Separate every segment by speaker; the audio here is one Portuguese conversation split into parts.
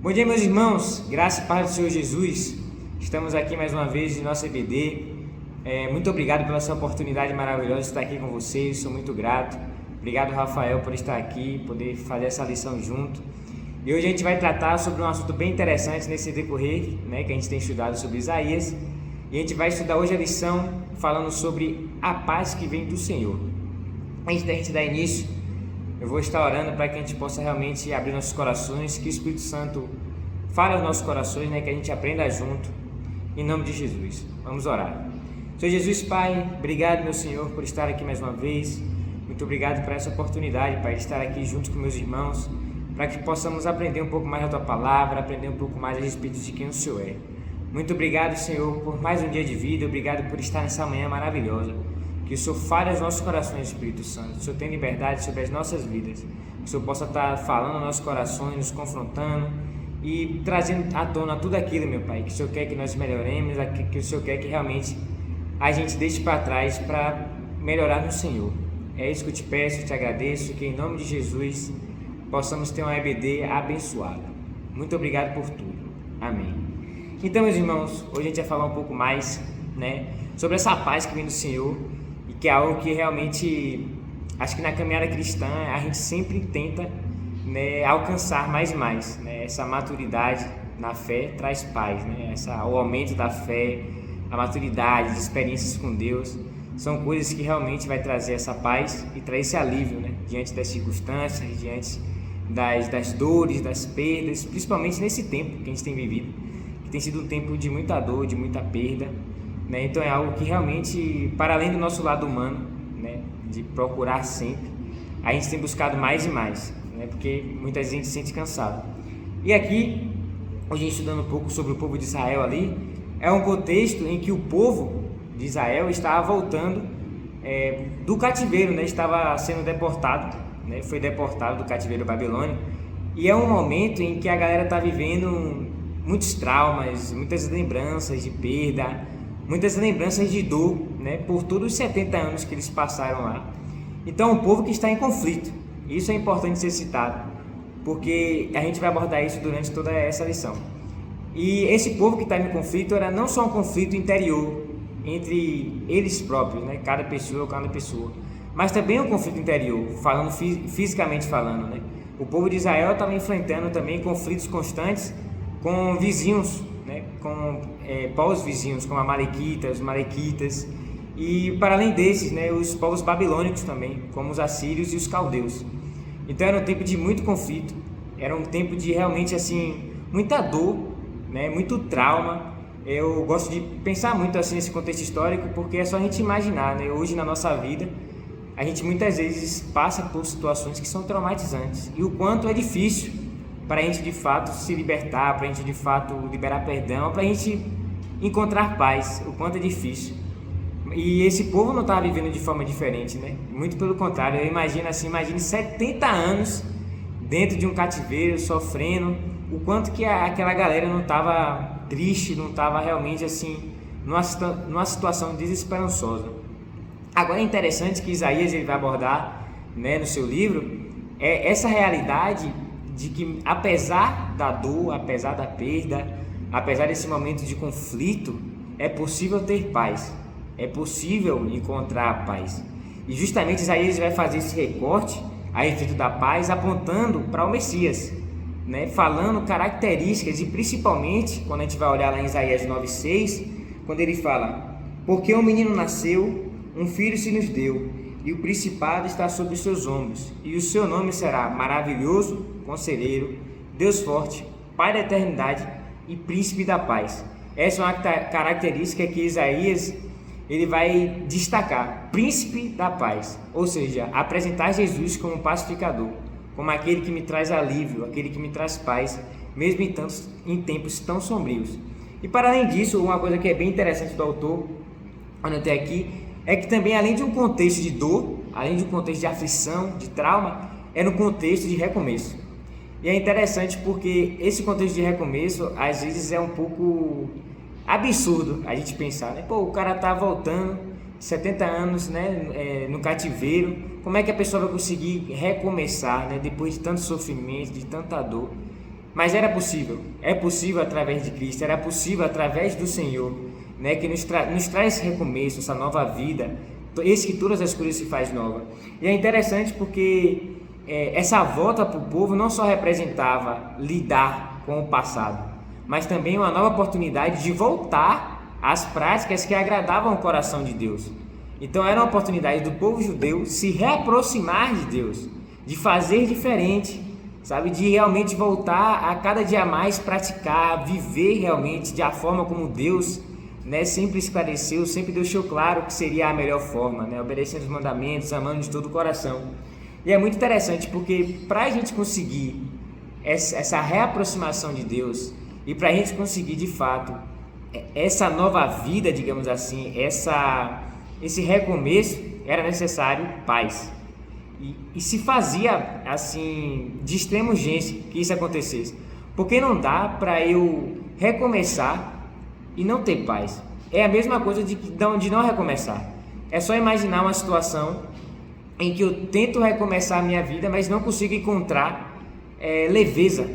Speaker 1: Bom dia, meus irmãos, graça e paz do Senhor Jesus. Estamos aqui mais uma vez em nossa EBD. Muito obrigado pela sua oportunidade maravilhosa de estar aqui com vocês, sou muito grato. Obrigado, Rafael, por estar aqui, poder fazer essa lição junto. E hoje a gente vai tratar sobre um assunto bem interessante nesse decorrer, que a gente tem estudado sobre Isaías. E a gente vai estudar hoje a lição falando sobre a paz que vem do Senhor. Antes da gente dar início, eu vou estar orando para que a gente possa realmente abrir nossos corações, que o Espírito Santo fale aos nossos corações, que a gente aprenda junto, em nome de Jesus. Vamos orar. Senhor Jesus, Pai, obrigado, meu Senhor, por estar aqui mais uma vez. Muito obrigado por essa oportunidade, Pai, de estar aqui junto com meus irmãos, para que possamos aprender um pouco mais da Tua Palavra, aprender um pouco mais a respeito de quem o Senhor é. Muito obrigado, Senhor, por mais um dia de vida, obrigado por estar nessa manhã maravilhosa. Que o Senhor fale aos nossos corações, Espírito Santo. Que o Senhor tenha liberdade sobre as nossas vidas. Que o Senhor possa estar falando aos nossos corações, nos confrontando e trazendo à tona tudo aquilo, meu Pai, que o Senhor quer que nós melhoremos, que o Senhor quer que realmente a gente deixe para trás para melhorar no Senhor. É isso que eu te peço, eu te agradeço, que em nome de Jesus possamos ter uma EBD abençoada. Muito obrigado por tudo. Amém. Então, meus irmãos, hoje a gente vai falar um pouco mais, sobre essa paz que vem do Senhor. Que é algo que realmente, acho que na caminhada cristã, a gente sempre tenta alcançar mais e mais. Essa maturidade na fé traz paz. O aumento da fé, a maturidade, as experiências com Deus, são coisas que realmente vai trazer essa paz e trazer esse alívio, diante das circunstâncias, diante das dores, das perdas, principalmente nesse tempo que a gente tem vivido, que tem sido um tempo de muita dor, de muita perda. Então é algo que realmente, para além do nosso lado humano, de procurar sempre, a gente tem buscado mais e mais, porque muita gente se sente cansado. E aqui, hoje estudando um pouco sobre o povo de Israel ali, é um contexto em que o povo de Israel estava voltando do cativeiro, estava sendo deportado, foi deportado do cativeiro babilônico, e é um momento em que a galera está vivendo muitos traumas, muitas lembranças de perda, muitas lembranças de dor, por todos os 70 anos que eles passaram lá. Então, um povo que está em conflito. Isso é importante ser citado, porque a gente vai abordar isso durante toda essa lição. E esse povo que está em conflito era não só um conflito interior entre eles próprios, cada pessoa, mas também um conflito interior, falando fisicamente falando, O povo de Israel estava enfrentando também conflitos constantes com vizinhos, com povos vizinhos, como os malequitas, e para além desses, os povos babilônicos também, como os assírios e os caldeus. Então era um tempo de muito conflito, era um tempo de realmente muita dor, muito trauma. Eu gosto de pensar muito nesse contexto histórico, porque é só a gente imaginar, hoje na nossa vida, a gente muitas vezes passa por situações que são traumatizantes, e o quanto é difícil para a gente de fato se libertar, para a gente de fato liberar perdão, para a gente encontrar paz, o quanto é difícil. E esse povo não estava vivendo de forma diferente, Muito pelo contrário, eu imagine 70 anos dentro de um cativeiro, sofrendo, o quanto que aquela galera não estava triste, não estava realmente numa situação desesperançosa. Agora é interessante que Isaías ele vai abordar, no seu livro, essa realidade de que apesar da dor, apesar da perda, apesar desse momento de conflito, é possível ter paz, é possível encontrar a paz. E justamente Isaías vai fazer esse recorte a respeito da paz, apontando para o Messias, falando características, e principalmente quando a gente vai olhar lá em Isaías 9,6, quando ele fala: porque um menino nasceu, um filho se nos deu, e o principado está sobre os seus ombros, e o seu nome será Maravilhoso, Conselheiro, Deus Forte, Pai da Eternidade e Príncipe da Paz. Essa é uma característica que Isaías ele vai destacar: Príncipe da Paz, ou seja, apresentar Jesus como pacificador, como aquele que me traz alívio, aquele que me traz paz, mesmo em tempos tão sombrios. E para além disso, uma coisa que é bem interessante do autor, anotei aqui, é que também, além de um contexto de dor, além de um contexto de aflição, de trauma, é no contexto de recomeço. E é interessante porque esse contexto de recomeço, às vezes, é um pouco absurdo a gente pensar, o cara tá voltando 70 anos, no cativeiro, como é que a pessoa vai conseguir recomeçar, depois de tanto sofrimento, de tanta dor? mas era possível. É possível através de Cristo, era possível através do Senhor, né, que nos traz esse recomeço, essa nova vida, esse que todas as coisas se faz nova. E é interessante porque essa volta para o povo não só representava lidar com o passado, mas também uma nova oportunidade de voltar às práticas que agradavam o coração de Deus. Então era uma oportunidade do povo judeu se reaproximar de Deus, de fazer diferente, sabe, de realmente voltar a cada dia mais praticar, viver realmente da forma como Deus, né, sempre esclareceu, sempre deixou claro que seria a melhor forma, né, obedecendo os mandamentos, amando de todo o coração. E é muito interessante porque para a gente conseguir essa reaproximação de Deus e para a gente conseguir de fato essa nova vida, digamos assim, esse recomeço, era necessário paz. E se fazia assim de extrema urgência que isso acontecesse, porque não dá para eu recomeçar e não ter paz. É a mesma coisa de não recomeçar. É só imaginar uma situação em que eu tento recomeçar a minha vida, mas não consigo encontrar leveza.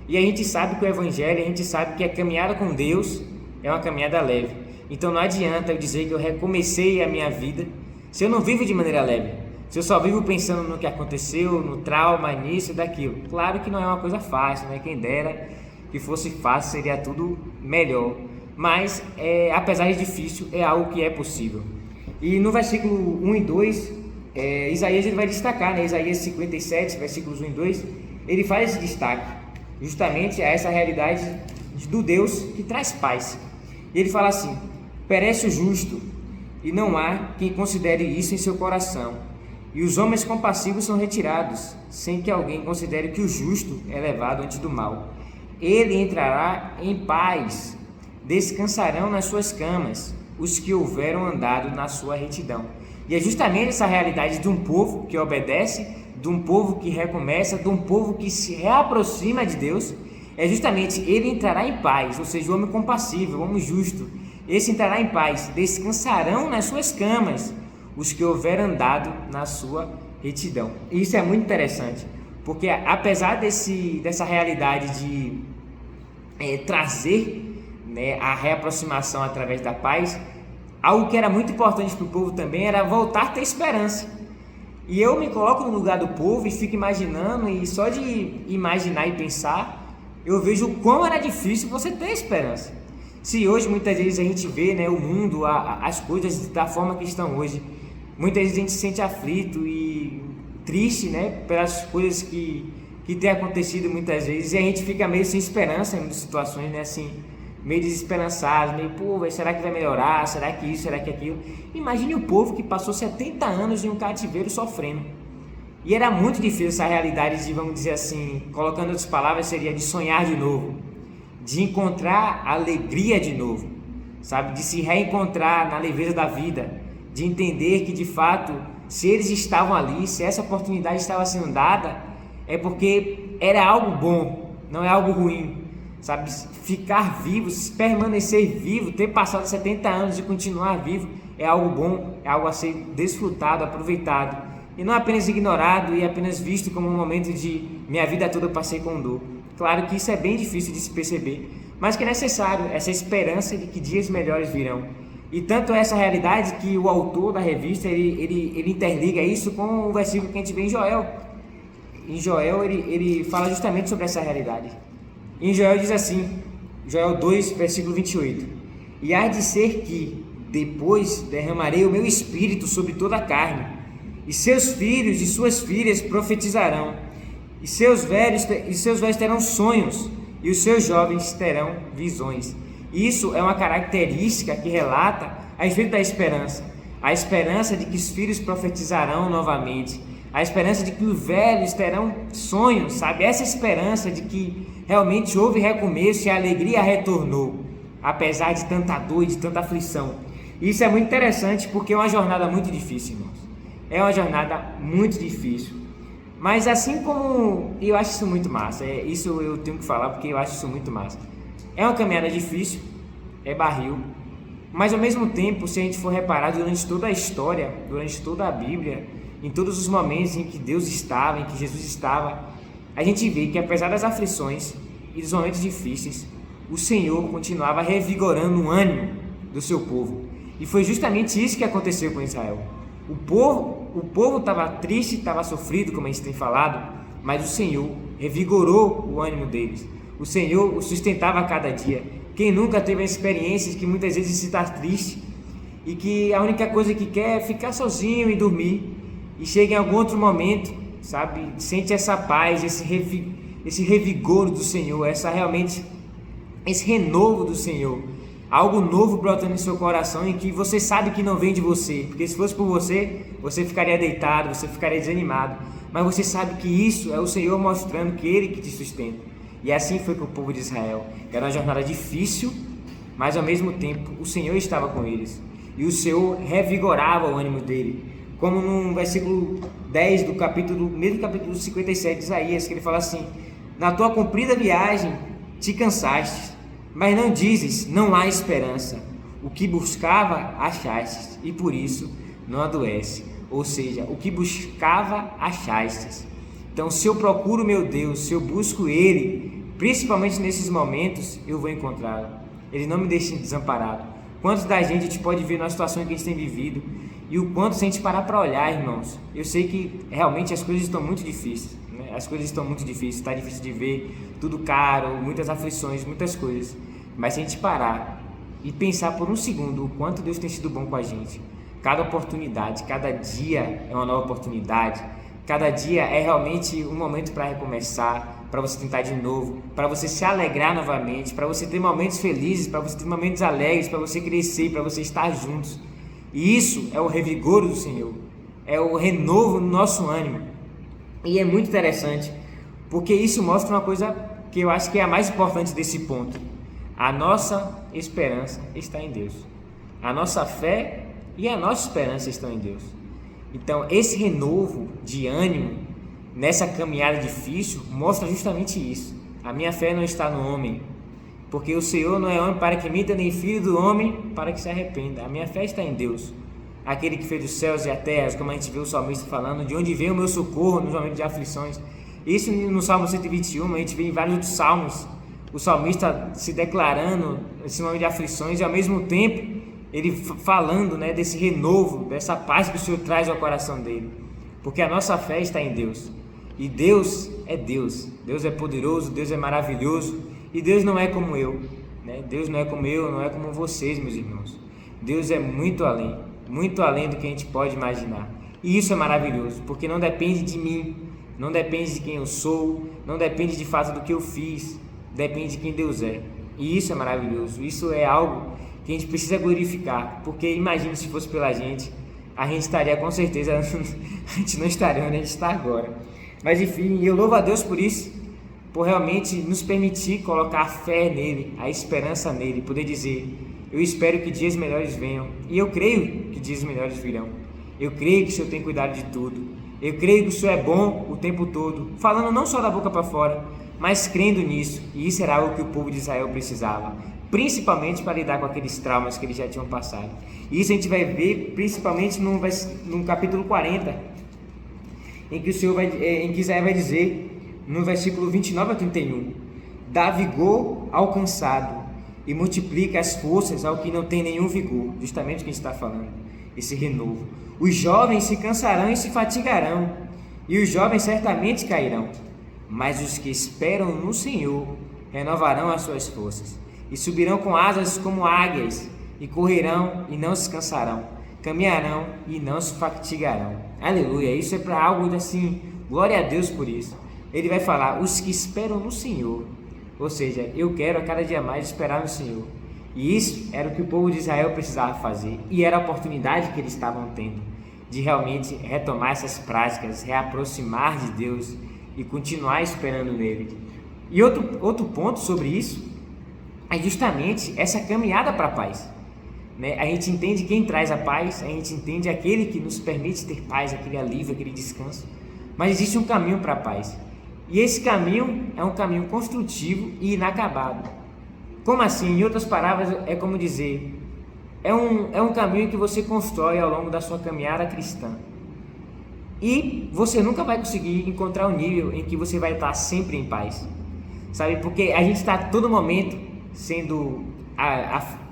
Speaker 1: E a gente sabe que o Evangelho, a gente sabe que a caminhada com Deus é uma caminhada leve. Então não adianta eu dizer que eu recomecei a minha vida se eu não vivo de maneira leve, se eu só vivo pensando no que aconteceu, no trauma, nisso e daquilo. Claro que não é uma coisa fácil, né? Quem dera que fosse fácil, seria tudo melhor. Mas, apesar de difícil, é algo que é possível. E no versículo 1 e 2, Isaías ele vai destacar, né? Isaías 57, versículos 1 e 2, ele faz esse destaque justamente a essa realidade do Deus que traz paz. E ele fala assim: perece o justo, e não há quem considere isso em seu coração, e os homens compassivos são retirados, sem que alguém considere que o justo é levado antes do mal. Ele entrará em paz, descansarão nas suas camas os que houveram andado na sua retidão. E é justamente essa realidade de um povo que obedece, de um povo que recomeça, de um povo que se reaproxima de Deus. É justamente ele entrará em paz, ou seja, o homem compassivo, o homem justo, esse entrará em paz, descansarão nas suas camas os que houveram andado na sua retidão. E isso é muito interessante, porque apesar dessa realidade de trazer, né, a reaproximação através da paz, algo que era muito importante para o povo também era voltar a ter esperança. E eu me coloco no lugar do povo e fico imaginando, e só de imaginar e pensar, eu vejo o quão era difícil você ter esperança. Se hoje muitas vezes a gente vê, né, o mundo, as coisas da forma que estão hoje, muitas vezes a gente se sente aflito e triste, né, pelas coisas que tem acontecido muitas vezes, e a gente fica meio sem esperança em muitas situações, né, assim, meio desesperançado, meio, será que vai melhorar? Será que isso? Será que aquilo? Imagine o povo que passou 70 anos em um cativeiro sofrendo. E era muito difícil essa realidade de, vamos dizer assim, colocando outras palavras, seria de sonhar de novo, de encontrar alegria de novo, sabe? De se reencontrar na leveza da vida, de entender que de fato, se eles estavam ali, se essa oportunidade estava sendo dada, é porque era algo bom, não é algo ruim, sabe? Ficar vivo, permanecer vivo, ter passado 70 anos e continuar vivo é algo bom, é algo a ser desfrutado, aproveitado, e não apenas ignorado e apenas visto como um momento de minha vida toda eu passei com dor. Claro que isso é bem difícil de se perceber, mas que é necessário essa esperança de que dias melhores virão. E tanto essa realidade que o autor da revista ele interliga isso com o versículo que a gente vê em Joel. Em Joel ele fala justamente sobre essa realidade. Em Joel diz assim, Joel 2, versículo 28: e há de ser que depois derramarei o meu espírito sobre toda a carne, e seus filhos e suas filhas profetizarão, e seus velhos terão sonhos, e os seus jovens terão visões. Isso é uma característica que relata a respeito da esperança. A esperança de que os filhos profetizarão novamente. A esperança de que os velhos terão sonhos, sabe? Essa esperança de que realmente houve recomeço e a alegria retornou, apesar de tanta dor e de tanta aflição. Isso é muito interessante porque é uma jornada muito difícil, irmãos. É uma jornada muito difícil. Mas assim como eu acho isso muito massa, isso eu tenho que falar porque eu acho isso muito massa. É uma caminhada difícil, é barril, mas ao mesmo tempo, se a gente for reparar durante toda a história, durante toda a Bíblia, em todos os momentos em que Deus estava, em que Jesus estava, a gente vê que apesar das aflições, e dos momentos difíceis, o Senhor continuava revigorando o ânimo do seu povo. E foi justamente isso que aconteceu com Israel. O povo estava triste, estava sofrido, como a gente tem falado, mas o Senhor revigorou o ânimo deles. O Senhor o sustentava a cada dia. Quem nunca teve experiências que muitas vezes se está triste e que a única coisa que quer é ficar sozinho e dormir, e chega em algum outro momento, sabe, sente essa paz, esse revigor do Senhor, esse renovo do Senhor, algo novo brotando em seu coração, em que você sabe que não vem de você, porque se fosse por você, você ficaria deitado, você ficaria desanimado, mas você sabe que isso é o Senhor mostrando que Ele que te sustenta. E assim foi com o povo de Israel. Era uma jornada difícil, mas ao mesmo tempo o Senhor estava com eles, e o Senhor revigorava o ânimo dele, como no versículo 10 do mesmo capítulo 57 de Isaías, que ele fala assim: na tua comprida viagem te cansaste, mas não dizes, não há esperança. O que buscava, achastes, e por isso não adoece. Ou seja, o que buscava, achastes. Então, se eu procuro meu Deus, se eu busco Ele, principalmente nesses momentos, eu vou encontrá-lo. Ele não me deixa desamparado. Quantos da gente pode ver na situação que a gente tem vivido, e o quanto, se a gente parar para olhar, irmãos, eu sei que realmente as coisas estão muito difíceis, né? As coisas estão muito difíceis, está difícil de ver, tudo caro, muitas aflições, muitas coisas. Mas se a gente parar e pensar por um segundo o quanto Deus tem sido bom com a gente, cada oportunidade, cada dia é uma nova oportunidade, cada dia é realmente um momento para recomeçar, para você tentar de novo, para você se alegrar novamente, para você ter momentos felizes, para você ter momentos alegres, para você crescer, para você estar juntos. E isso é o revigor do Senhor, é o renovo no nosso ânimo. E é muito interessante, porque isso mostra uma coisa que eu acho que é a mais importante desse ponto. A nossa esperança está em Deus. A nossa fé e a nossa esperança estão em Deus. Então, esse renovo de ânimo nessa caminhada difícil mostra justamente isso. A minha fé não está no homem, porque o Senhor não é homem para que minta, nem filho do homem para que se arrependa. A minha fé está em Deus, aquele que fez os céus e a terra, como a gente vê o salmista falando, de onde vem o meu socorro nos momentos de aflições. Isso no Salmo 121, a gente vê em vários outros salmos, o salmista se declarando esse momento de aflições e ao mesmo tempo ele falando, né, desse renovo, dessa paz que o Senhor traz ao coração dele, porque a nossa fé está em Deus, e Deus é Deus, Deus é poderoso, Deus é maravilhoso, e Deus não é como eu, né? Deus não é como eu, não é como vocês, meus irmãos. Deus é muito além do que a gente pode imaginar, e isso é maravilhoso, porque não depende de mim, não depende de quem eu sou, não depende de fato do que eu fiz, depende de quem Deus é, e isso é maravilhoso. Isso é algo que a gente precisa glorificar, porque imagine se fosse pela gente, a gente estaria com certeza, a gente não estaria onde a gente está agora. Mas enfim, eu louvo a Deus por isso, por realmente nos permitir colocar a fé nele, a esperança nele, poder dizer: eu espero que dias melhores venham, e eu creio que dias melhores virão. Eu creio que o Senhor tem cuidado de tudo, eu creio que o Senhor é bom o tempo todo, falando não só da boca para fora, mas crendo nisso, e isso era algo que o povo de Israel precisava, principalmente para lidar com aqueles traumas que eles já tinham passado. E isso a gente vai ver principalmente no capítulo 40, em que Isaías vai dizer, no versículo 29 a 31, dá vigor ao cansado e multiplica as forças ao que não tem nenhum vigor. Justamente o que a gente está falando, esse renovo. Os jovens se cansarão e se fatigarão, e os jovens certamente cairão, mas os que esperam no Senhor renovarão as suas forças, e subirão com asas como águias, e correrão e não se cansarão, caminharão e não se fatigarão. Aleluia, isso é para algo assim, glória a Deus por isso. Ele vai falar, os que esperam no Senhor, ou seja, eu quero a cada dia mais esperar no Senhor. E isso era o que o povo de Israel precisava fazer, e era a oportunidade que eles estavam tendo, de realmente retomar essas práticas, reaproximar de Deus e continuar esperando nele. E outro ponto sobre isso é justamente essa caminhada para a paz, né? A gente entende quem traz a paz, a gente entende aquele que nos permite ter paz, aquele alívio, aquele descanso, mas existe um caminho para a paz, e esse caminho é um caminho construtivo e inacabado. Como assim? Em outras palavras, é como dizer, é um caminho que você constrói ao longo da sua caminhada cristã, e você nunca vai conseguir encontrar um nível em que você vai estar sempre em paz. sabe? Porque a gente está a todo momento sendo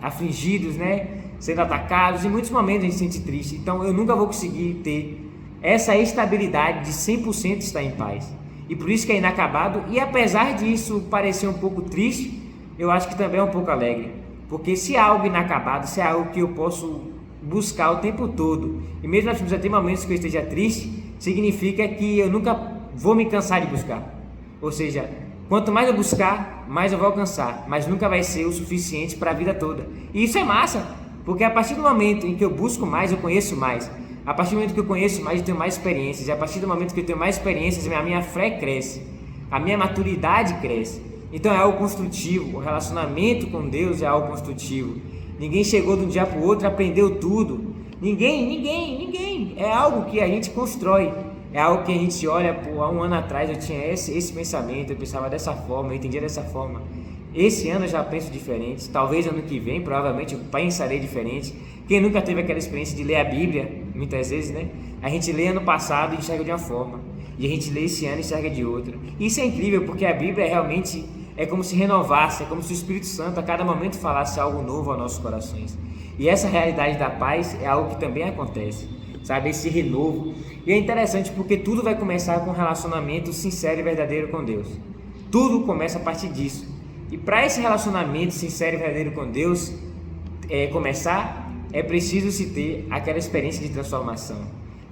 Speaker 1: afligidos, né? Sendo atacados, em muitos momentos a gente se sente triste. Então eu nunca vou conseguir ter essa estabilidade de 100% estar em paz. E por isso que é inacabado. E apesar disso parecer um pouco triste, eu acho que também é um pouco alegre. Porque se é algo inacabado, se é algo que eu posso buscar o tempo todo, e mesmo assim já tem momentos que eu esteja triste, significa que eu nunca vou me cansar de buscar. Ou seja, quanto mais eu buscar, mais eu vou alcançar, mas nunca vai ser o suficiente para a vida toda. E isso é massa, porque a partir do momento em que eu busco mais, eu conheço mais. A partir do momento que eu conheço mais, eu tenho mais experiências. E a partir do momento que eu tenho mais experiências, a minha fé cresce, a minha maturidade cresce. Então é algo construtivo. O relacionamento com Deus é algo construtivo. Ninguém chegou de um dia para o outro e aprendeu tudo. Ninguém. É algo que a gente constrói. É algo que a gente olha, pô, há um ano atrás eu tinha esse pensamento, eu pensava dessa forma, eu entendia dessa forma. Esse ano eu já penso diferente, talvez ano que vem, provavelmente eu pensarei diferente. Quem nunca teve aquela experiência de ler a Bíblia, muitas vezes, né? A gente lê ano passado e enxerga de uma forma, e a gente lê esse ano e enxerga de outra. Isso é incrível, porque a Bíblia realmente é como se renovasse, é como se o Espírito Santo a cada momento falasse algo novo aos nossos corações. E essa realidade da paz é algo que também acontece, sabe? Esse renovo. E é interessante porque tudo vai começar com um relacionamento sincero e verdadeiro com Deus. Tudo começa a partir disso. E para esse relacionamento sincero e verdadeiro com Deus começar, é preciso se ter aquela experiência de transformação.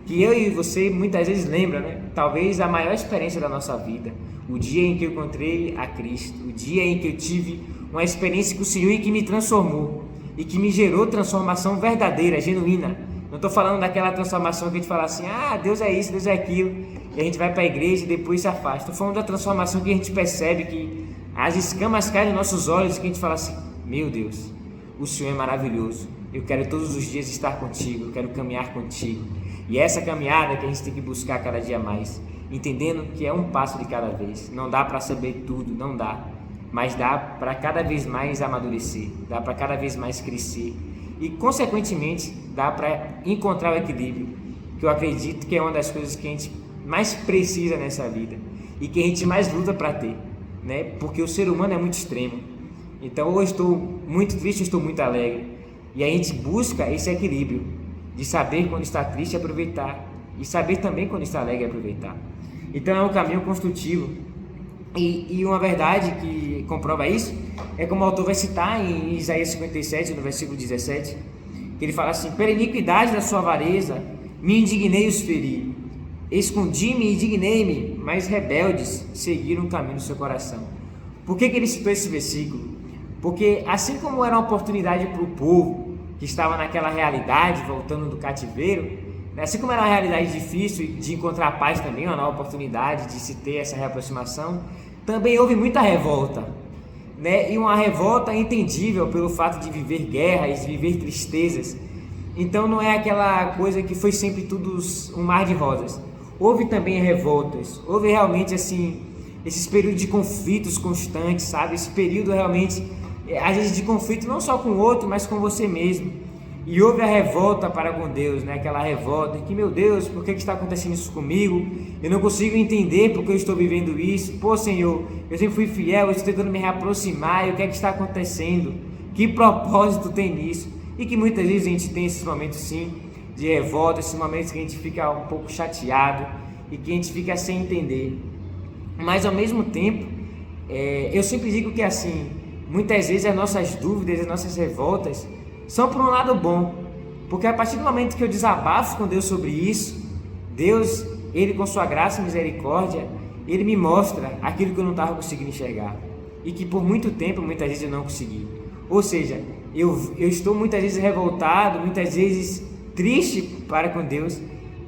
Speaker 1: Que eu e você muitas vezes lembram, né? Talvez a maior experiência da nossa vida. O dia em que eu encontrei a Cristo. O dia em que eu tive uma experiência com o Senhor e que me transformou. E que me gerou transformação verdadeira, genuína. Não estou falando daquela transformação que a gente fala assim, Deus é isso, Deus é aquilo. E a gente vai para a igreja e depois se afasta. Estou falando da transformação que a gente percebe que as escamas caem nos nossos olhos e que a gente fala assim, meu Deus, o Senhor é maravilhoso. Eu quero todos os dias estar contigo, eu quero caminhar contigo. E essa caminhada que a gente tem que buscar cada dia mais, entendendo que é um passo de cada vez. Não dá para saber tudo, não dá. Mas dá para cada vez mais amadurecer, dá para cada vez mais crescer. E, consequentemente, dá para encontrar o equilíbrio, que eu acredito que é uma das coisas que a gente mais precisa nessa vida e que a gente mais luta para ter, né? Porque o ser humano é muito extremo. Então, ou eu estou muito triste, ou estou muito alegre. E a gente busca esse equilíbrio de saber quando está triste e aproveitar, e saber também quando está alegre e aproveitar. Então, é um caminho construtivo. E uma verdade que comprova isso é como o autor vai citar em Isaías 57, no versículo 17, que ele fala assim: pela iniquidade da sua avareza me indignei e os feri, escondi-me e indignei-me, mas rebeldes seguiram o caminho do seu coração. Por que ele citou esse versículo? Porque assim como era uma oportunidade para o povo que estava naquela realidade, voltando do cativeiro, assim como era uma realidade difícil de encontrar paz também, uma nova oportunidade de se ter essa reaproximação, também houve muita revolta, né? E uma revolta entendível pelo fato de viver guerras, de viver tristezas. Então não é aquela coisa que foi sempre tudo um mar de rosas. Houve também revoltas, houve realmente assim, esses períodos de conflitos constantes, sabe? Esse período realmente, às vezes de conflito não só com o outro, mas com você mesmo. E houve a revolta para com Deus, né? Aquela revolta que, meu Deus, por que está acontecendo isso comigo? Eu não consigo entender porque eu estou vivendo isso. Pô, Senhor, eu sempre fui fiel, eu estou tentando me reaproximar, e o que é que está acontecendo? Que propósito tem nisso? E que muitas vezes a gente tem esses momentos sim, de revolta, esses momentos que a gente fica um pouco chateado e que a gente fica sem entender. Mas ao mesmo tempo, eu sempre digo que assim, muitas vezes as nossas dúvidas, as nossas revoltas são por um lado bom, porque a partir do momento que eu desabafo com Deus sobre isso, Deus, Ele com sua graça e misericórdia, Ele me mostra aquilo que eu não estava conseguindo enxergar e que por muito tempo, muitas vezes eu não consegui. Ou seja, eu estou muitas vezes revoltado, muitas vezes triste para com Deus,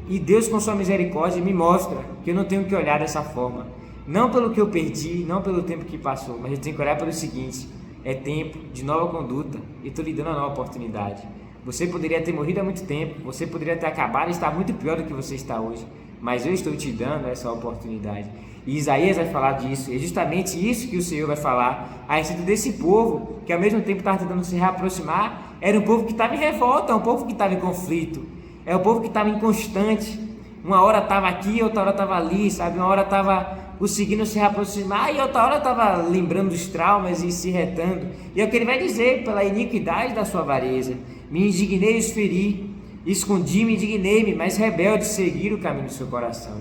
Speaker 1: e Deus com sua misericórdia me mostra que eu não tenho que olhar dessa forma, não pelo que eu perdi, não pelo tempo que passou, mas eu tenho que olhar pelo seguinte: é tempo de nova conduta e estou lhe dando uma nova oportunidade. Você poderia ter morrido há muito tempo, você poderia ter acabado e estar muito pior do que você está hoje, mas eu estou te dando essa oportunidade. E Isaías vai falar disso, é justamente isso que o Senhor vai falar a respeito desse povo, que ao mesmo tempo estava tentando se reaproximar. Era um povo que estava em revolta, um povo que estava em conflito, é um povo que estava inconstante. Uma hora estava aqui, outra hora estava ali, sabe? Uma hora estava conseguindo se aproximar, e outra hora estava lembrando dos traumas e se retando. E é o que ele vai dizer: pela iniquidade da sua avareza, me indignei e os feri, escondi-me, indignei-me, mas rebeldes seguiram o caminho do seu coração.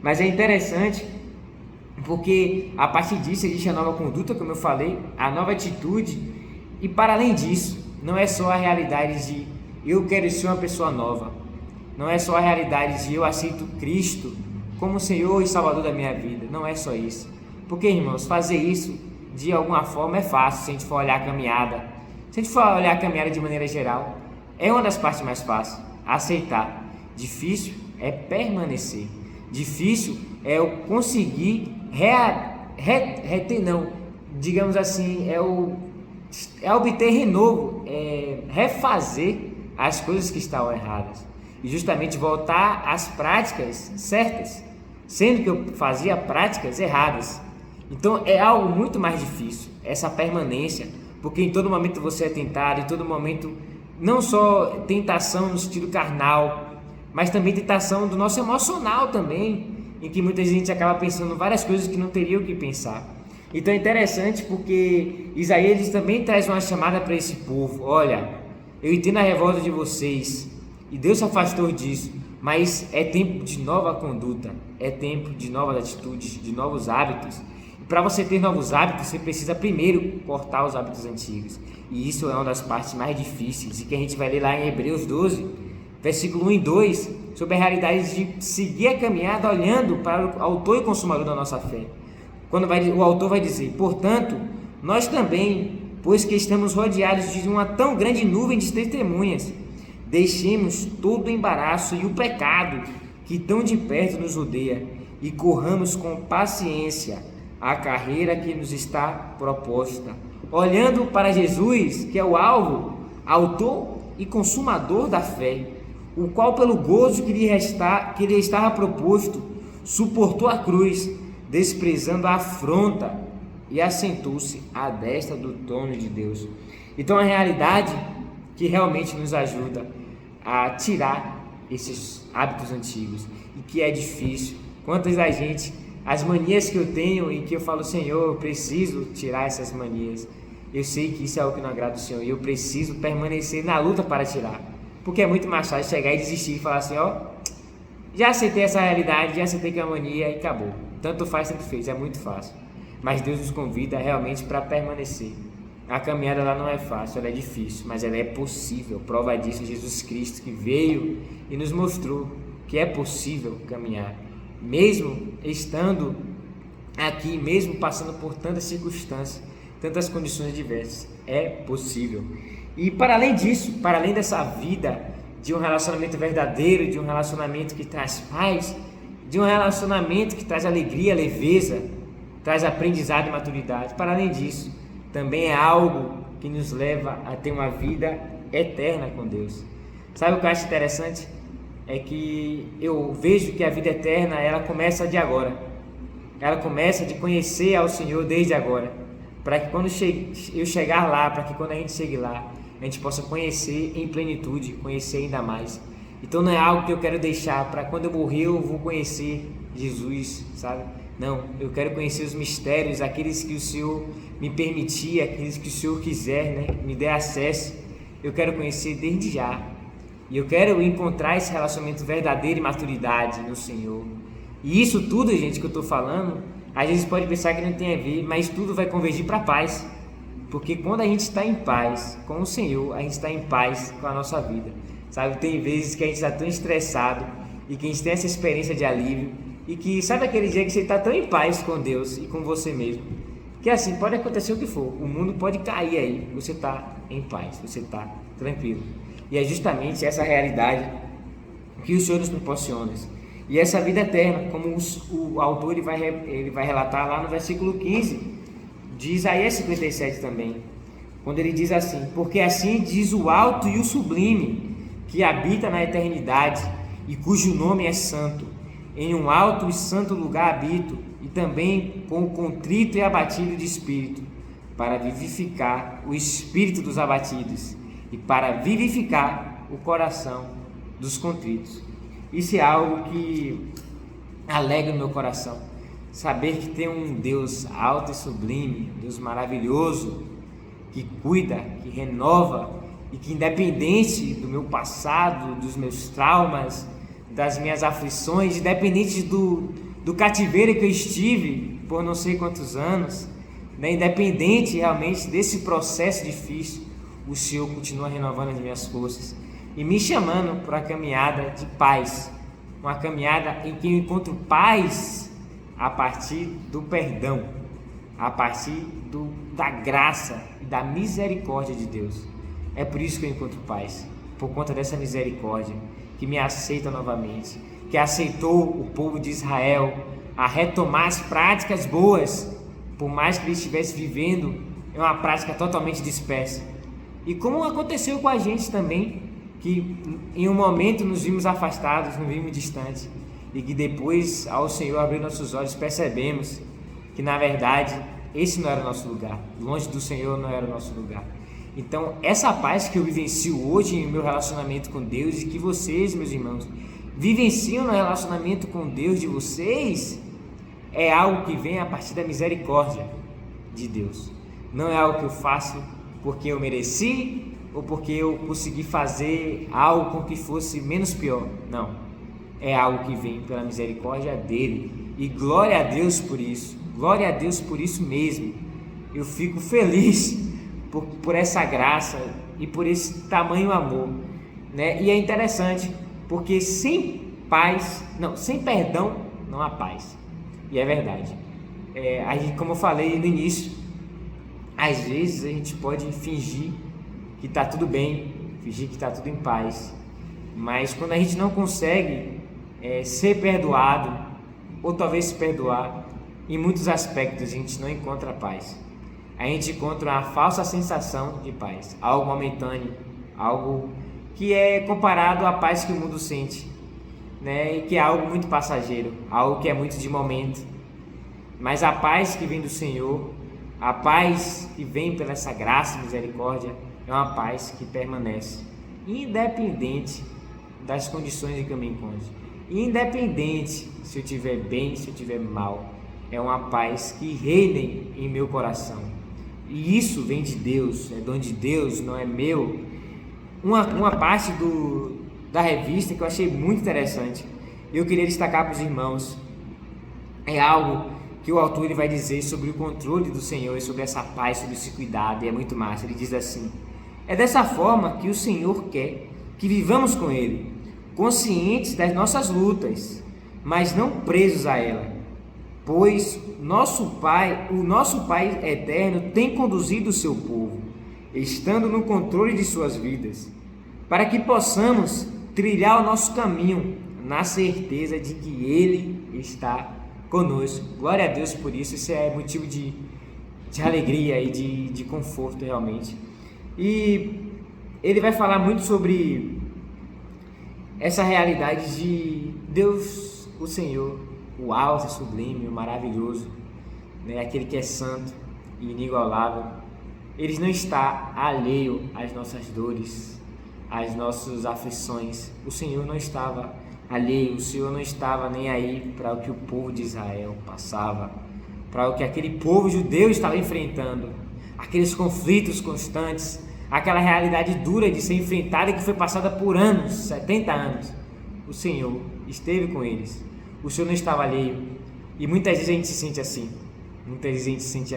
Speaker 1: Mas é interessante, porque a partir disso existe a nova conduta, como eu falei, a nova atitude, e para além disso, não é só a realidade de eu quero ser uma pessoa nova, não é só a realidade de eu aceito Cristo como Senhor e Salvador da minha vida, não é só isso. Porque, irmãos, fazer isso de alguma forma é fácil, se a gente for olhar a caminhada. Se a gente for olhar a caminhada de maneira geral, é uma das partes mais fáceis, aceitar. Difícil é permanecer. Difícil é eu conseguir reter, não, digamos assim, é obter renovo, refazer as coisas que estavam erradas. E justamente voltar às práticas certas, sendo que eu fazia práticas erradas. Então é algo muito mais difícil, essa permanência, porque em todo momento você é tentado, em todo momento, não só tentação no sentido carnal, mas também tentação do nosso emocional também, em que muita gente acaba pensando várias coisas que não teria o que pensar. Então é interessante porque Isaías também traz uma chamada para esse povo: olha, eu entendo a revolta de vocês, e Deus se afastou disso, mas é tempo de nova conduta, é tempo de novas atitudes, de novos hábitos. E para você ter novos hábitos, você precisa primeiro cortar os hábitos antigos. E isso é uma das partes mais difíceis, e que a gente vai ler lá em Hebreus 12, versículo 1 e 2, sobre a realidade de seguir a caminhada olhando para o autor e consumador da nossa fé. Quando o autor vai dizer: portanto, nós também, pois que estamos rodeados de uma tão grande nuvem de testemunhas, deixemos todo o embaraço e o pecado que tão de perto nos rodeia e corramos com paciência a carreira que nos está proposta, olhando para Jesus, que é o alvo, autor e consumador da fé, o qual pelo gozo que lhe estava proposto, suportou a cruz, desprezando a afronta, e assentou-se à destra do trono de Deus. Então a realidade que realmente nos ajuda a tirar esses hábitos antigos, e que é difícil. Quantas da gente, as manias que eu tenho e que eu falo: Senhor, eu preciso tirar essas manias, eu sei que isso é o que não agrada ao Senhor, e eu preciso permanecer na luta para tirar, porque é muito mais fácil chegar e desistir e falar assim: ó, já aceitei essa realidade, já aceitei que é uma mania e acabou, tanto faz, tanto fez, é muito fácil. Mas Deus nos convida realmente para permanecer. A caminhada lá não é fácil, ela é difícil, mas ela é possível. Prova disso é Jesus Cristo, que veio e nos mostrou que é possível caminhar, mesmo estando aqui, mesmo passando por tantas circunstâncias, tantas condições diversas, é possível. E para além disso, para além dessa vida de um relacionamento verdadeiro, de um relacionamento que traz paz, de um relacionamento que traz alegria, leveza, traz aprendizado e maturidade, para além disso, também é algo que nos leva a ter uma vida eterna com Deus. Sabe o que eu acho interessante? É que eu vejo que a vida eterna, ela começa de agora. Ela começa de conhecer ao Senhor desde agora, para que quando eu chegar lá, para que quando a gente chegue lá, a gente possa conhecer em plenitude, conhecer ainda mais. Então não é algo que eu quero deixar para quando eu morrer eu vou conhecer Jesus, sabe? Não, eu quero conhecer os mistérios, aqueles que o Senhor me permitir, aqueles que o Senhor quiser, né, me der acesso. Eu quero conhecer desde já. E eu quero encontrar esse relacionamento verdadeiro e maturidade no Senhor. E isso tudo, gente, que eu estou falando, às vezes pode pensar que não tem a ver, mas tudo vai convergir para a paz. Porque quando a gente está em paz com o Senhor, a gente está em paz com a nossa vida. Sabe, tem vezes que a gente está tão estressado e que a gente tem essa experiência de alívio, e que sabe aquele dia que você está tão em paz com Deus e com você mesmo, que assim, pode acontecer o que for, o mundo pode cair aí, você está em paz, você está tranquilo. E é justamente essa realidade que o Senhor nos proporciona. E essa vida eterna, como o autor ele vai relatar lá no versículo 15 de Isaías 57 também, quando ele diz assim: porque assim diz o alto e o sublime, que habita na eternidade e cujo nome é santo. Em um alto e santo lugar habito, e também com o contrito e abatido de espírito, para vivificar o espírito dos abatidos e para vivificar o coração dos contritos. Isso é algo que alegra o meu coração, saber que tem um Deus alto e sublime, um Deus maravilhoso, que cuida, que renova e que, independente do meu passado, dos meus traumas, das minhas aflições, independente do cativeiro que eu estive por não sei quantos anos, né, independente realmente desse processo difícil, o Senhor continua renovando as minhas forças e me chamando para uma caminhada de paz, uma caminhada em que eu encontro paz a partir do perdão, a partir da graça e da misericórdia de Deus. É por isso que eu encontro paz, por conta dessa misericórdia que me aceita novamente, que aceitou o povo de Israel a retomar as práticas boas, por mais que ele estivesse vivendo em uma prática totalmente dispersa. E como aconteceu com a gente também, que em um momento nos vimos afastados, nos vimos distantes, e que depois, ao Senhor abrir nossos olhos, percebemos que na verdade esse não era o nosso lugar, longe do Senhor não era o nosso lugar. Então essa paz que eu vivencio hoje em meu relacionamento com Deus, e que vocês, meus irmãos, vivenciam no relacionamento com Deus de vocês, é algo que vem a partir da misericórdia de Deus. Não é algo que eu faço porque eu mereci ou porque eu consegui fazer algo com que fosse menos pior. Não, é algo que vem pela misericórdia dele, e glória a Deus por isso, glória a Deus por isso mesmo. Eu fico feliz por essa graça e por esse tamanho amor, né? E é interessante porque sem perdão não há paz, e é verdade. Como eu falei no início, às vezes a gente pode fingir que está tudo bem, fingir que está tudo em paz, mas quando a gente não consegue ser perdoado, ou talvez se perdoar, em muitos aspectos a gente não encontra paz. A gente encontra uma falsa sensação de paz, algo momentâneo, algo que é comparado à paz que o mundo sente, né? E que é algo muito passageiro, algo que é muito de momento. Mas a paz que vem do Senhor, a paz que vem pela essa graça e misericórdia, é uma paz que permanece, independente das condições em que eu me encontro, independente se eu estiver bem, se eu estiver mal. É uma paz que reina em meu coração, e isso vem de Deus, é dom de Deus, não é meu. Uma parte da revista que eu achei muito interessante, eu queria destacar para os irmãos, é algo que o autor ele vai dizer sobre o controle do Senhor e sobre essa paz, sobre esse cuidado, e é muito massa. Ele diz assim: é dessa forma que o Senhor quer que vivamos com Ele, conscientes das nossas lutas, mas não presos a ela, pois o nosso Pai eterno tem conduzido o seu povo, estando no controle de suas vidas, para que possamos trilhar o nosso caminho na certeza de que Ele está conosco. Glória a Deus por isso. Isso é motivo de alegria e de conforto realmente. E ele vai falar muito sobre essa realidade de Deus, o Senhor, o alto e sublime, o maravilhoso, né? Aquele que é santo e inigualável. Ele não está alheio às nossas dores, às nossas aflições. O Senhor não estava alheio, o Senhor não estava nem aí para o que o povo de Israel passava, para o que aquele povo judeu estava enfrentando, aqueles conflitos constantes, aquela realidade dura de ser enfrentada que foi passada por anos, 70 anos. O Senhor esteve com eles, o Senhor não estava alheio. E muitas vezes a gente se sente assim, muitas vezes a gente se sente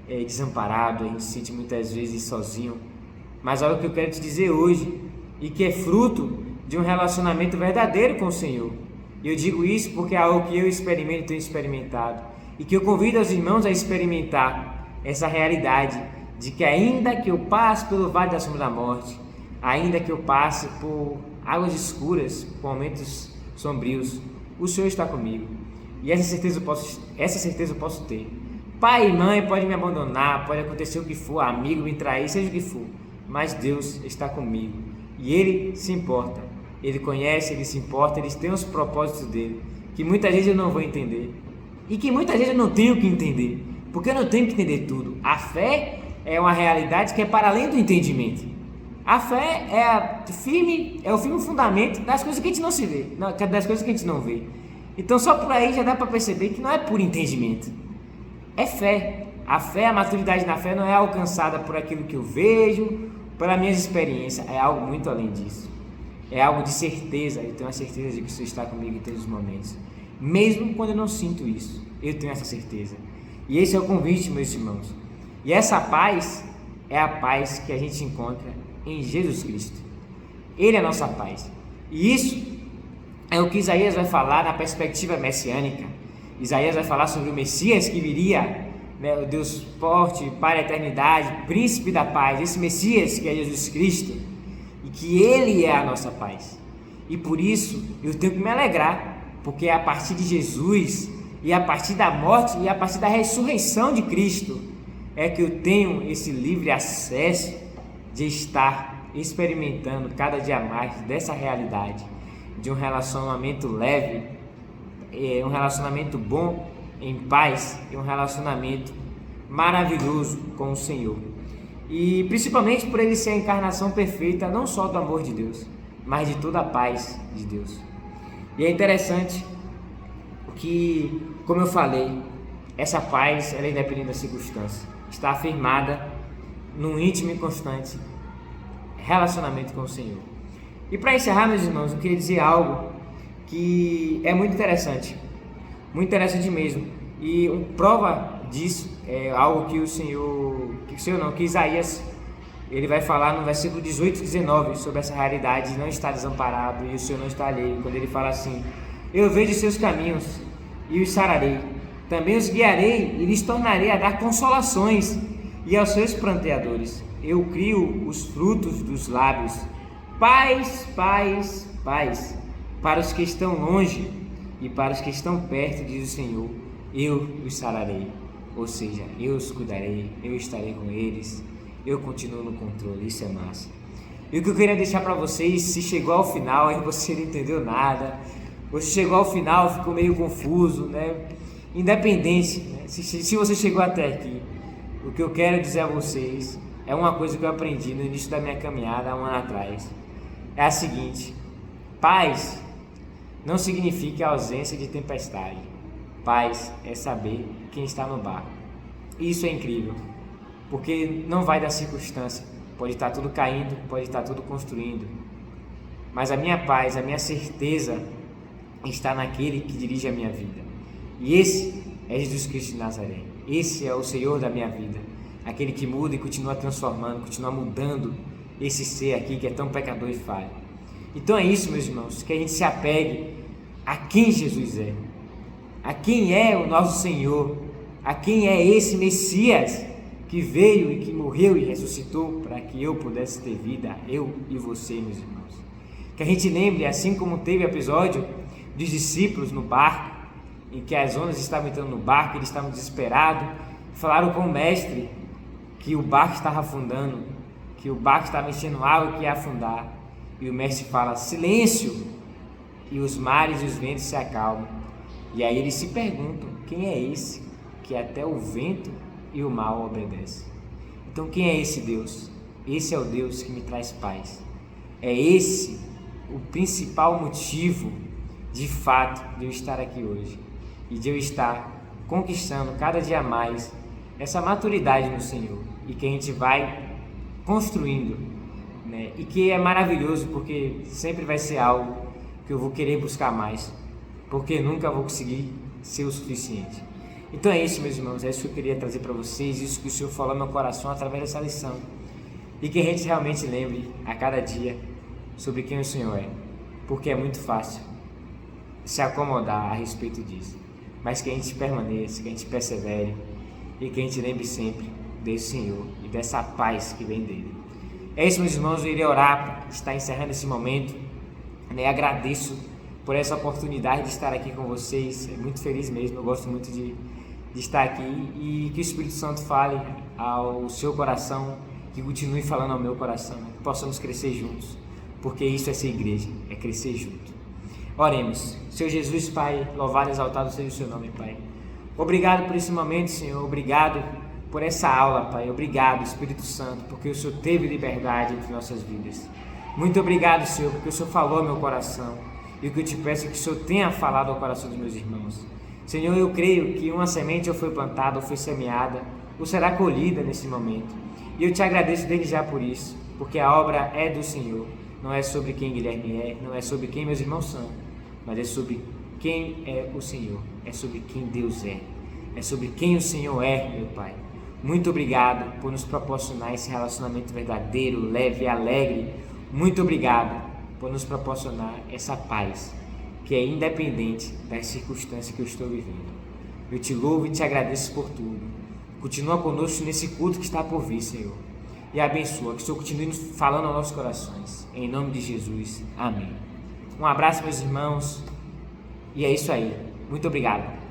Speaker 1: desamparado, a gente se sente muitas vezes sozinho. Mas olha o que eu quero te dizer hoje, e que é fruto de um relacionamento verdadeiro com o Senhor. E eu digo isso porque é algo que eu experimento e tenho experimentado, e que eu convido os irmãos a experimentar essa realidade de que ainda que eu passe pelo vale da sombra da morte, ainda que eu passe por águas escuras, por momentos sombrios, o Senhor está comigo. E essa certeza eu posso ter. Pai e mãe podem me abandonar, pode acontecer o que for, amigo me trair, seja o que for, mas Deus está comigo, e Ele se importa, Ele conhece, Ele se importa, Ele tem os propósitos dEle, que muitas vezes eu não vou entender, e que muitas vezes eu não tenho que entender, porque eu não tenho que entender tudo. A fé é uma realidade que é para além do entendimento. A fé é o firme fundamento das coisas que a gente não se vê, das coisas que a gente não vê. Então só por aí já dá para perceber que não é por entendimento, é fé. A fé, a maturidade na fé não é alcançada por aquilo que eu vejo, pelas minhas experiências, é algo muito além disso. É algo de certeza, eu tenho a certeza de que o Senhor está comigo em todos os momentos. Mesmo quando eu não sinto isso, eu tenho essa certeza. E esse é o convite, meus irmãos. E essa paz é a paz que a gente encontra em Jesus Cristo. Ele é a nossa paz. E isso é o que Isaías vai falar na perspectiva messiânica. Isaías vai falar sobre o Messias que viria, né, o Deus forte, Pai da eternidade, príncipe da paz, esse Messias que é Jesus Cristo, e que Ele é a nossa paz. E por isso eu tenho que me alegrar, porque é a partir de Jesus, e a partir da morte, e a partir da ressurreição de Cristo, é que eu tenho esse livre acesso de estar experimentando cada dia mais dessa realidade, de um relacionamento leve, um relacionamento bom, em paz, e um relacionamento maravilhoso com o Senhor. E principalmente por ele ser a encarnação perfeita, não só do amor de Deus, mas de toda a paz de Deus. E é interessante que, como eu falei, essa paz, ela é independente da circunstância, está afirmada num íntimo e constante relacionamento com o Senhor. E para encerrar, meus irmãos, eu queria dizer algo que é muito interessante mesmo. E prova disso é algo que que Isaías, ele vai falar no versículo 18 e 19 sobre essa realidade de não estar desamparado e o Senhor não está alheio, quando ele fala assim: eu vejo seus caminhos e os sararei, também os guiarei e lhes tornarei a dar consolações, e aos seus pranteadores eu crio os frutos dos lábios. Paz, paz, paz, para os que estão longe e para os que estão perto, diz o Senhor, eu os sararei. Ou seja, eu os cuidarei, eu estarei com eles, eu continuo no controle. Isso é massa. E o que eu queria deixar para vocês, se chegou ao final e você não entendeu nada, você chegou ao final, ficou meio confuso, né? Independente, né? Se você chegou até aqui, o que eu quero dizer a vocês é uma coisa que eu aprendi no início da minha caminhada há um ano atrás. É a seguinte: paz não significa ausência de tempestade. Paz é saber quem está no barco. Isso é incrível, porque não vai da circunstância. Pode estar tudo caindo, pode estar tudo construindo, mas a minha paz, a minha certeza está naquele que dirige a minha vida. E esse é Jesus Cristo de Nazaré. Esse é o Senhor da minha vida, aquele que muda e continua transformando, continua mudando esse ser aqui que é tão pecador e falho. Então é isso, meus irmãos, que a gente se apegue a quem Jesus é, a quem é o nosso Senhor, a quem é esse Messias que veio e que morreu e ressuscitou para que eu pudesse ter vida, eu e você, meus irmãos. Que a gente lembre, assim como teve o episódio dos discípulos no barco, em que as ondas estavam entrando no barco, eles estavam desesperados, falaram com o mestre que o barco estava afundando, que o barco estava enchendo água que ia afundar, e o mestre fala: silêncio, e os mares e os ventos se acalmam. E aí eles se perguntam: quem é esse que até o vento e o mar obedecem? Então quem é esse Deus? Esse é o Deus que me traz paz. É esse o principal motivo, de fato, de eu estar aqui hoje e de eu estar conquistando cada dia mais essa maturidade no Senhor, e que a gente vai construindo, né? E que é maravilhoso, porque sempre vai ser algo que eu vou querer buscar mais, porque nunca vou conseguir ser o suficiente. Então é isso, meus irmãos, é isso que eu queria trazer para vocês, isso que o Senhor falou no meu coração através dessa lição, e que a gente realmente lembre a cada dia sobre quem o Senhor é, porque é muito fácil se acomodar a respeito disso, mas que a gente permaneça, que a gente persevere, e que a gente lembre sempre desse Senhor e dessa paz que vem dele. É isso, meus irmãos, eu irei orar para estar encerrando esse momento, né? Agradeço por essa oportunidade de estar aqui com vocês, é muito feliz mesmo, eu gosto muito de estar aqui, e que o Espírito Santo fale ao seu coração, que continue falando ao meu coração, que possamos crescer juntos, porque isso é ser igreja, é crescer junto. Oremos. Senhor Jesus, Pai, louvado e exaltado seja o seu nome, Pai. Obrigado por esse momento, Senhor, obrigado por essa aula, Pai, obrigado, Espírito Santo, porque o Senhor teve liberdade entre nossas vidas. Muito obrigado, Senhor, porque o Senhor falou ao meu coração, E o que eu te peço é que o Senhor tenha falado ao coração dos meus irmãos. Senhor, eu creio que uma semente ou foi plantada, ou foi semeada, ou será colhida nesse momento. E eu te agradeço desde já por isso, porque a obra é do Senhor. Não é sobre quem Guilherme é, não é sobre quem meus irmãos são, mas é sobre quem é o Senhor, é sobre quem Deus é sobre quem o Senhor é, meu Pai. Muito obrigado por nos proporcionar esse relacionamento verdadeiro, leve e alegre. Muito obrigado por nos proporcionar essa paz, que é independente das circunstâncias que eu estou vivendo. Eu te louvo e te agradeço por tudo. Continua conosco nesse culto que está por vir, Senhor. E abençoa, que o Senhor continue falando aos nossos corações. Em nome de Jesus. Amém. Um abraço, meus irmãos. E é isso aí. Muito obrigado.